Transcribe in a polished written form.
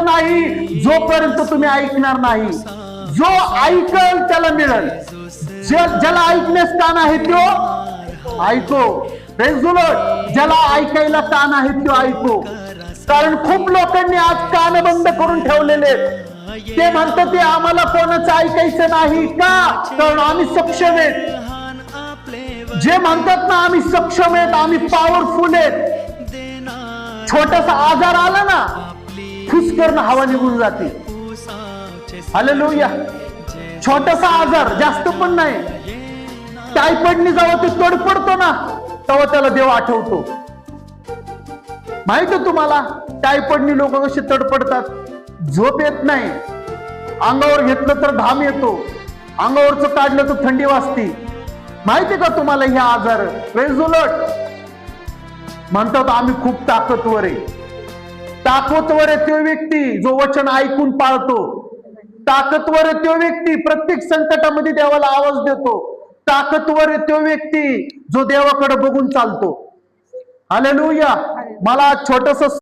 नाही जोपर्यंत तुम्ही ऐकणार नाही. जो ऐकल त्याला मिळेल. ज्याला ऐकण्यास कान आहे तो ऐको. Praise the Lord. ज्याला ऐकायला कान आहे तो ऐको. कारण खूप लोकांनी आज कान बंद करून ठेवलेले. ते म्हणतात ते आम्हाला कोणाचं ऐकायचं नाही का, कारण आम्ही सक्षम आहेत. जे म्हणतात ना आम्ही सक्षम आहेत, आम्ही पॉवरफुल आहेत, छोटासा आजार आला ना फुसकरण हवा निघून जाते. हालेलुया. छोटासा आजार, जास्त पण नाही. टायफॉइडने जेव्हा ते तडफडतो ना तेव्हा त्याला देव आठवतो. माहित आहे तुम्हाला टायफॉइडने लोक कसे तडफडतात? झोप येत नाही, अंगावर घेतलं तर घाम येतो, अंगावरचं काढलं तर थंडी वाजते. माहितीये का तुम्हाला हे आजार? Praise the Lord. म्हणतात आम्ही खूप ताकदवर आहे. ताकदवर आहे तो व्यक्ती जो वचन ऐकून पाळतो. ताकदवर आहे तो व्यक्ती प्रत्येक संकटामध्ये देवाला आवाज देतो. ताकदवर आहे तो व्यक्ती जो देवाकडे बघून चालतो. हालेलुया. मला छोटस